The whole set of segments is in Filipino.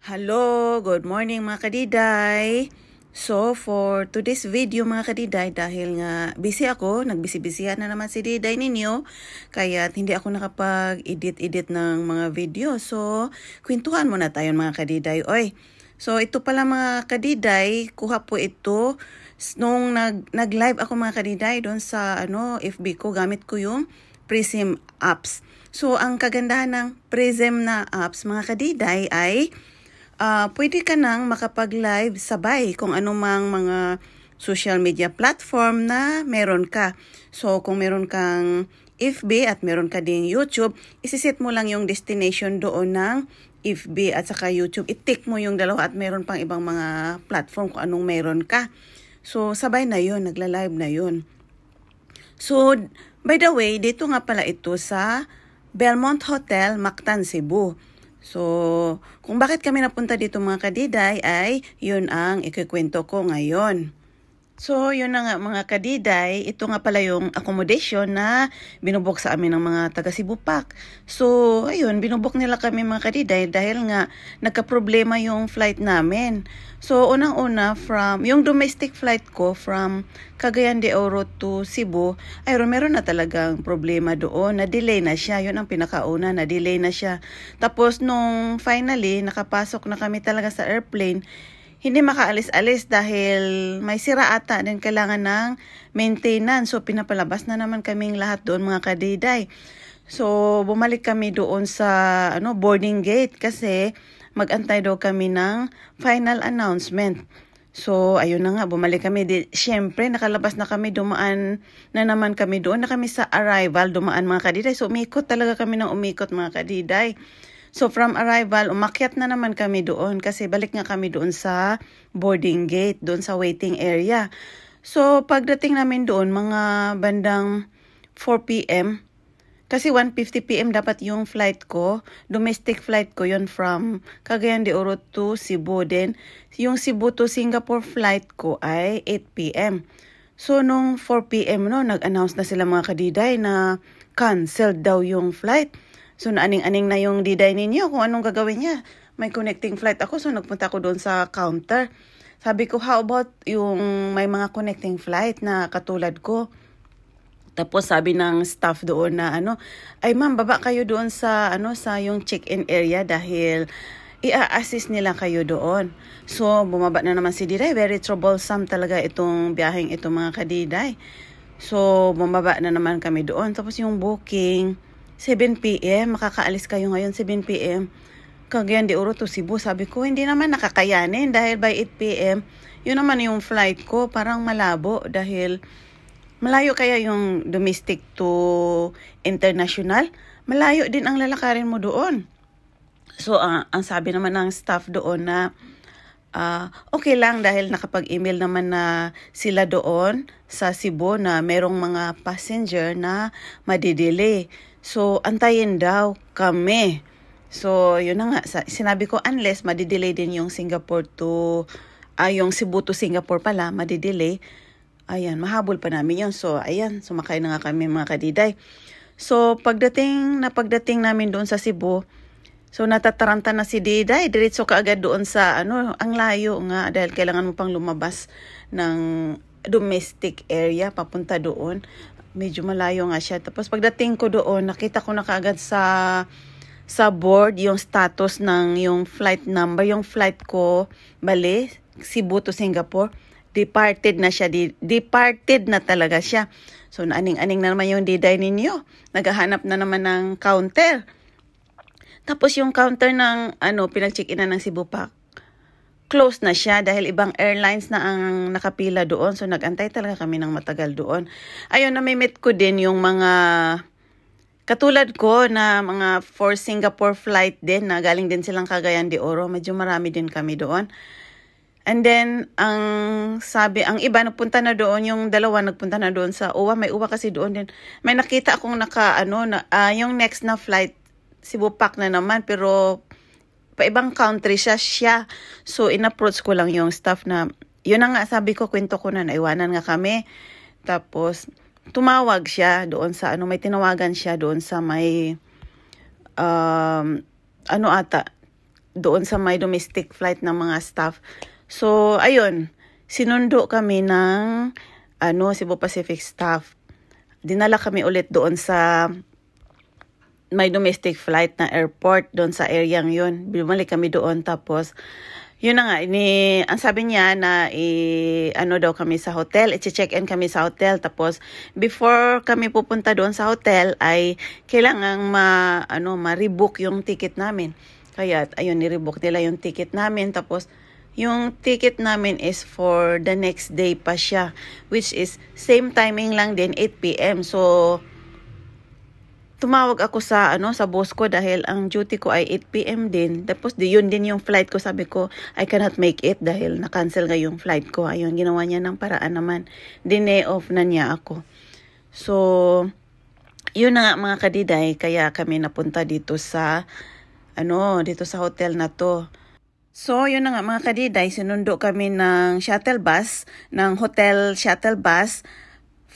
Hello, good morning mga kadiday. So for today's video mga kadiday, dahil nga busy ako, nagbisi-bisihan na naman si diday ninyo, kaya hindi ako nakapag-edit ng mga video. So kwentuhan muna tayo mga kadiday. So ito pala mga kadiday, kuha po ito nung nag-live ako mga kadiday doon sa FB ko, gamit ko yung Prism apps. So ang kagandahan ng Prism na apps mga kadiday ay pwede ka nang makapag-live sabay kung anumang mga social media platform na meron ka. So, kung meron kang FB at meron ka ding YouTube, isiset mo lang yung destination doon ng FB at saka YouTube. I-tick mo yung dalawa at meron pang ibang mga platform kung anong meron ka. So, sabay na yun, nagla-live na yun. So, by the way, dito nga pala ito sa Belmont Hotel, Mactan, Cebu. So, kung bakit kami napunta dito mga kadiday ay yun ang ikikwento ko ngayon. So, yun na nga mga kadiday, ito nga pala yung accommodation na binubok sa amin ng mga taga Cebu Pac. So, ayun, binubok nila kami mga kadiday dahil nga nagka-problema yung flight namin. So, unang-una from, yung domestic flight ko from Cagayan de Oro to Cebu, ayun, meron na talagang problema doon, na-delay na siya, yun ang pinakauna, na-delay na siya. Tapos, nung finally, nakapasok na kami talaga sa airplane, hindi makaalis-alis dahil may sira ata din kailangan ng maintenance. So, pinapalabas na naman kaming lahat doon mga kadiday. So, bumalik kami doon sa boarding gate kasi mag-antay daw kami ng final announcement. So, ayun na nga, bumalik kami. Siyempre, nakalabas na kami, dumaan na naman kami doon. Na kami sa arrival, dumaan mga kadiday. So, umikot talaga kami ng umikot mga kadiday. So from arrival, umakyat na naman kami doon kasi balik nga kami doon sa boarding gate, doon sa waiting area. So pagdating namin doon, mga bandang 4 p.m. Kasi 1:50 p.m. dapat yung flight ko, domestic flight ko yon from Cagayan de Oro to Cebu. Then yung Cebu to Singapore flight ko ay 8 p.m. So nung 4 p.m. nag-announce na sila mga kadiday na canceled daw yung flight. So, naaning-aning na yung diday ninyo kung anong gagawin niya. May connecting flight ako, so nagpunta ako doon sa counter. Sabi ko, how about yung may mga connecting flight na katulad ko? Tapos sabi ng staff doon na ay ma'am, baba kayo doon sa sa yung check-in area dahil i-assist nila kayo doon. So, bumaba na naman si diday. Very troublesome talaga itong biyaheng ito mga kadiday. So, bumaba na naman kami doon. Tapos yung booking 7 p.m. Makakaalis kayo ngayon 7 p.m. Cagayan de Oro to Cebu. Sabi ko, hindi naman nakakayanin dahil by 8 p.m. Yun naman yung flight ko. Parang malabo dahil malayo kaya yung domestic to international. Malayo din ang lalakarin mo doon. So, ang sabi naman ng staff doon na okay lang dahil nakapag-email naman na sila doon sa Cebu na merong mga passenger na madidelay. So, antayin daw kami. So, yun na nga. Sinabi ko, unless madidelay din yung Singapore to, yung Cebu to Singapore pala, madidelay. Ayan, mahabol pa namin yun. So, ayan, sumakay na nga kami mga kadiday. So, pagdating namin doon sa Cebu, so natataranta na si diday. Diretso ka agad doon sa, ang layo nga, dahil kailangan mo pang lumabas ng domestic area, papunta doon. Medyo malayo nga siya. Tapos pagdating ko doon, nakita ko na kaagad sa board yung status ng yung flight number. Yung flight ko, bali, Cebu to Singapore, departed na siya. Departed na talaga siya. So, naaning-aning na naman yung diday ninyo. Naghahanap na naman ng counter. Tapos yung counter ng pinag-check-inan ng Cebu Pac, close na siya dahil ibang airlines na ang nakapila doon. So, nag-antay talaga kami ng matagal doon. Ayun, namimit ko din yung mga katulad ko na mga for Singapore flight din na galing din silang Cagayan de Oro. Medyo marami din kami doon. And then, ang iba nagpunta na doon, yung dalawa nagpunta na doon sa UWA. May UWA kasi doon din. May nakita akong yung next na flight, Cebu Pac na naman, pero pa ibang country siya. So, in-approach ko lang yung staff na, yun na nga, sabi ko, kwento ko na, naiwanan nga kami. Tapos, tumawag siya doon sa, may tinawagan siya doon sa may, doon sa may domestic flight ng mga staff. So, ayun, sinundo kami ng Cebu Pacific staff. Dinala kami ulit doon sa may domestic flight na airport, doon sa area yun. Bumalik kami doon, tapos yun na nga, ang sabi niya na daw kami sa hotel, i-check-in kami sa hotel. Tapos, before kami pupunta doon sa hotel, ay kailangang ma-rebook yung ticket namin. Kaya, ayun, ni-rebook nila yung ticket namin. Tapos, yung ticket namin is for the next day pa siya, which is same timing lang din, 8 p.m. So, tumawag ako sa boss ko dahil ang duty ko ay 8 p.m. din. Tapos yun din yung flight ko. Sabi ko, I cannot make it dahil na-cancel nga yung flight ko. Ayun, ginawa niya ng paraan naman. Dine off na niya ako. So, yun na nga mga kadiday, kaya kami napunta dito sa hotel na to. So, yun na nga mga kadiday, sinundo kami ng shuttle bus, ng hotel shuttle bus,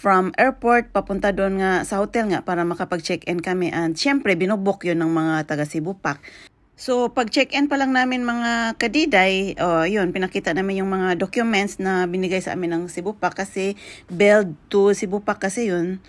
from airport, papunta doon nga sa hotel nga para makapag-check-in kami. And syempre, binubok yun ng mga taga Cebu Pac. So, pag-check-in pa lang namin mga kadiday, yun, pinakita namin yung mga documents na binigay sa amin ng Cebu Pac kasi billed to Cebu Pac kasi yun.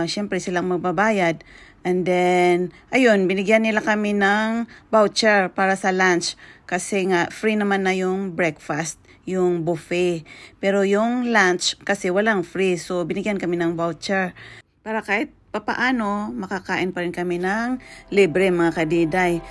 Syempre, silang magbabayad. And then, ayun, binigyan nila kami ng voucher para sa lunch kasi nga free naman na yung breakfast, yung buffet. Pero yung lunch kasi walang free, so binigyan kami ng voucher para kahit papaano makakain pa rin kami ng libre mga kadiday.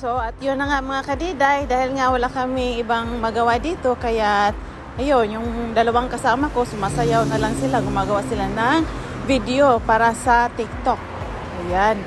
So, at yun na nga mga kadiday, dahil nga wala kami ibang magawa dito, kaya ayun, yung dalawang kasama ko, sumasayaw na lang sila, gumagawa sila ng video para sa TikTok. Ayan.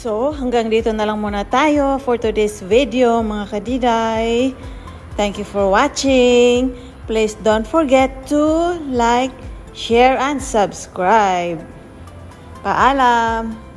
So, hanggang dito na lang muna tayo for today's video mga kadiday. Thank you for watching. Please don't forget to like, share, and subscribe. Paalam!